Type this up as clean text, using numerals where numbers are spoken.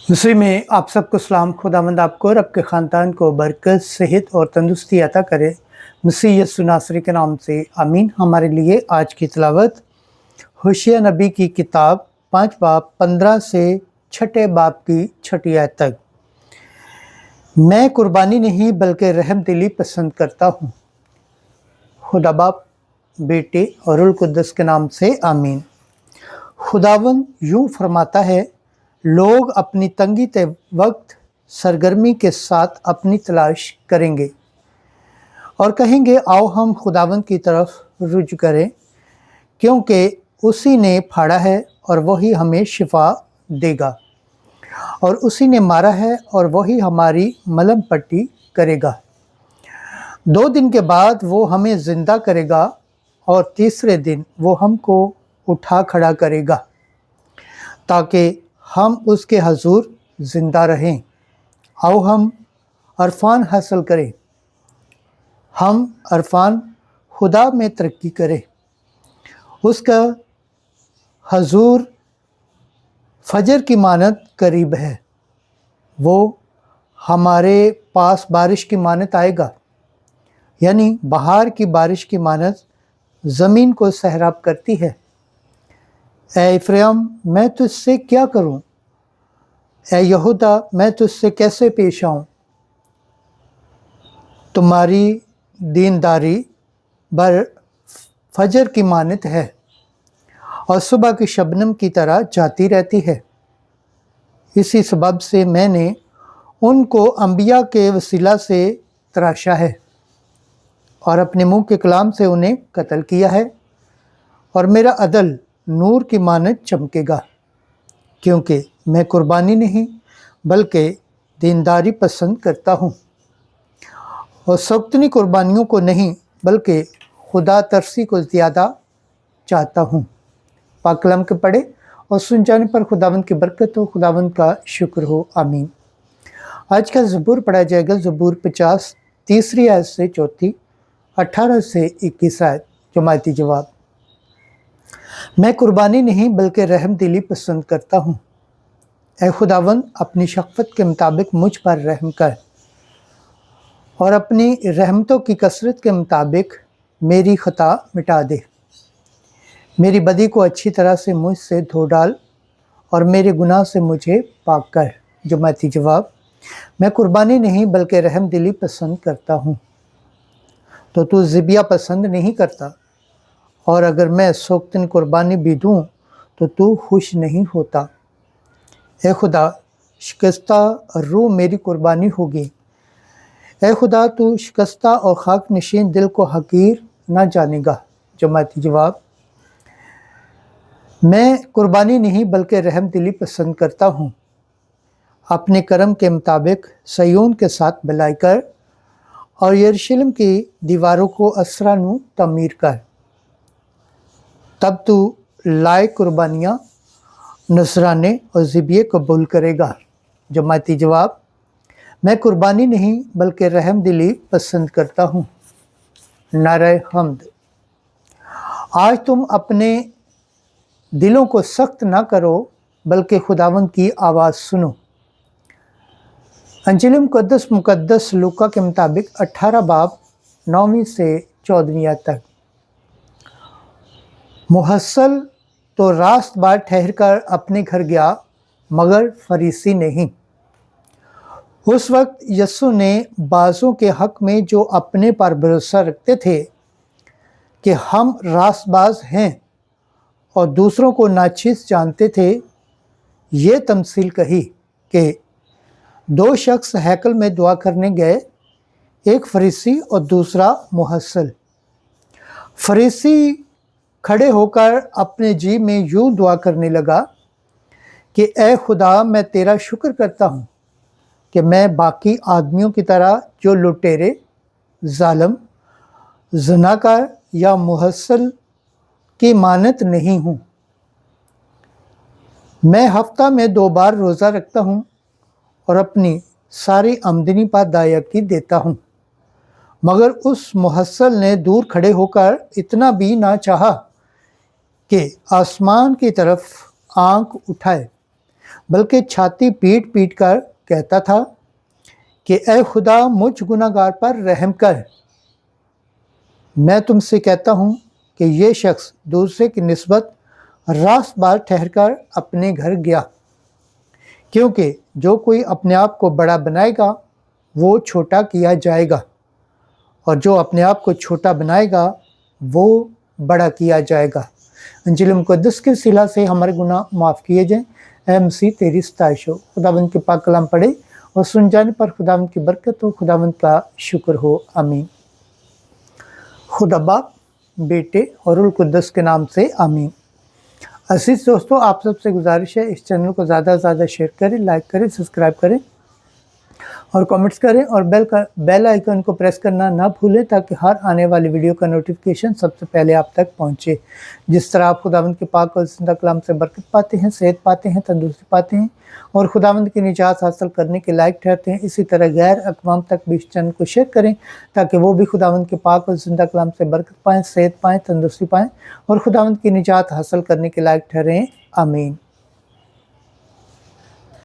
मसीह में आप सबको सलाम। खुदावंद आपको और आपके ख़ानदान को बरकत, सेहत और तंदुरुस्ती अता करे। मसीह यीशु नासरी के नाम से आमीन। हमारे लिए आज की तिलावत होशिया नबी की किताब 5 बाब 15 से 6 बाब की 6 आयत तक। मैं कुर्बानी नहीं बल्कि रहम दिली पसंद करता हूँ। खुदा बाप, बेटे और रुल कुद्दस के नाम से आमीन। खुदावंद यूँ फरमाता है, लोग अपनी तंगी के वक्त सरगर्मी के साथ अपनी तलाश करेंगे और कहेंगे, आओ हम खुदावंद की तरफ रुजू करें, क्योंकि उसी ने फाड़ा है और वही हमें शिफा देगा, और उसी ने मारा है और वही हमारी मलम पट्टी करेगा। 2 दिन के बाद वो हमें ज़िंदा करेगा और तीसरे दिन वो हमको उठा खड़ा करेगा, ताकि हम उसके हजूर ज़िंदा रहें। आओ हम अरफान हासिल करें, हम अरफान खुदा में तरक्की करें। उसका हजूर फजर की मानत करीब है, वो हमारे पास बारिश की मानत आएगा, यानी बहार की बारिश की मानत ज़मीन को सहराब करती है। ए इफ्राइम, मैं तुझसे क्या करूं? ए यहूदा, मैं तुझसे कैसे पेश आऊं? तुम्हारी दीनदारी बर फजर की मानत है और सुबह की शबनम की तरह जाती रहती है। इसी सबब से मैंने उनको अंबिया के वसीला से तराशा है और अपने मुंह के कलाम से उन्हें कत्ल किया है, और मेरा अदल नूर की मानत चमकेगा, क्योंकि मैं कुर्बानी नहीं बल्कि दीनदारी पसंद करता हूँ, और सख्तनी कुर्बानियों को नहीं बल्कि खुदा तरसी को ज़्यादा चाहता हूँ। पाक कलाम के पढ़े और सुन जाने पर खुदावंद की बरकत हो, खुदावंद का शुक्र हो, आमीन। आज का ज़बूर पढ़ा जाएगा, ज़बूर 50 3 आयत से 4, 18 से 21 आयत। जमायती जवाब। मैं कुर्बानी नहीं बल्कि रहम दिली पसंद करता हूँ। ऐ खुदावंद, अपनी शफ़क़त के मुताबिक मुझ पर रहम कर और अपनी रहमतों की कसरत के मुताबिक मेरी खता मिटा दे। मेरी बदी को अच्छी तरह से मुझसे धो डाल और मेरे गुनाह से मुझे पाक कर। जमायती जवाब। मैं कुर्बानी नहीं बल्कि रहम दिली पसंद करता हूँ, तो तू ज़िबिया पसंद नहीं करता, और अगर मैं सोख्तन कुर्बानी भी दूँ तो तू खुश नहीं होता। ए खुदा, शिकस्ता रूह मेरी कुर्बानी होगी। ए खुदा, तू शिकस्ता और खाक नशीन दिल को हकीर ना जानेगा। जमायती जवाब। मैं कुर्बानी नहीं बल्कि रहम दिली पसंद करता हूँ। अपने करम के मुताबिक सयून के साथ भलाई कर और यरूशलेम की दीवारों को असरा नू तमीर कर। तब तू लाए कुर्बानियाँ, नजराने और ज़िबिये कबूल करेगा। जमायती जवाब। मैं कुर्बानी नहीं बल्कि रहम दिली पसंद करता हूँ। नारे हम्द। आज तुम अपने दिलों को सख्त ना करो बल्कि खुदावंद की आवाज़ सुनो। अंजिल मुकद्दस लूका के मुताबिक 18 बाब 9 से 14 आयत तक। मुहस्सल तो रास्त बार ठहर कर अपने घर गया, मगर फरीसी नहीं। उस वक्त यस्सु ने बाज़ों के हक में जो अपने पर भरोसा रखते थे कि हम रास्तबाज हैं और दूसरों को नाचीज़ जानते थे, ये तमसील कही कि 2 शख्स हैकल में दुआ करने गए, एक फरीसी और दूसरा मुहस्सल। फरीसी खड़े होकर अपने जी में यूं दुआ करने लगा कि ए खुदा, मैं तेरा शुक्र करता हूँ कि मैं बाकी आदमियों की तरह जो लुटेरे, जालिम, ज़नाकार या मुहस्सल की मानत नहीं हूँ। मैं हफ्ता में 2 बार रोज़ा रखता हूँ और अपनी सारी आमदनी पर दायकी देता हूँ। मगर उस मुहस्सल ने दूर खड़े होकर इतना भी ना चाहा कि आसमान की तरफ आंख उठाए, बल्कि छाती पीट पीट कर कहता था कि ए खुदा मुझ गुनाहगार पर रहम कर। मैं तुमसे कहता हूँ कि ये शख्स दूसरे की निस्बत रास्त बार ठहरकर अपने घर गया, क्योंकि जो कोई अपने आप को बड़ा बनाएगा वो छोटा किया जाएगा, और जो अपने आप को छोटा बनाएगा वो बड़ा किया जाएगा। इंजील मुक़द्दस के सिला से हमारे गुनाह माफ़ किए जाएं। ऐ मसीह तेरी सताइश हो। खुदावंद के पाक कलाम पढ़े और सुन जाने पर खुदावंद की बरकत हो। खुदावंद का शुक्र हो। आमीन। खुदा बाप, बेटे और रूह कुद्दस के नाम से आमीन। अजीज दोस्तों, आप सबसे गुजारिश है इस चैनल को ज़्यादा से ज़्यादा शेयर करें, लाइक करें, सब्सक्राइब करें और कमेंट्स करें, और बेल आइकन को प्रेस करना ना भूलें ताकि हर आने वाली वीडियो का नोटिफिकेशन सबसे पहले आप तक पहुंचे। जिस तरह आप खुदावंद के पाक और जिंदा कलाम से बरकत पाते हैं, सेहत पाते हैं, तंदुरुस्ती पाते हैं और खुदावंद की निजात हासिल करने के लायक ठहरते हैं, इसी तरह गैर अक़वाम तक भी इस चैनल को शेयर करें ताकि वो भी खुदावंद के पाक और जिंदा कलाम से बरकत पाएँ, सेहत पाएँ, तंदुरुस्ती पाएँ और खुदावंद की निजात हासिल करने के लायक ठहरें। आमीन।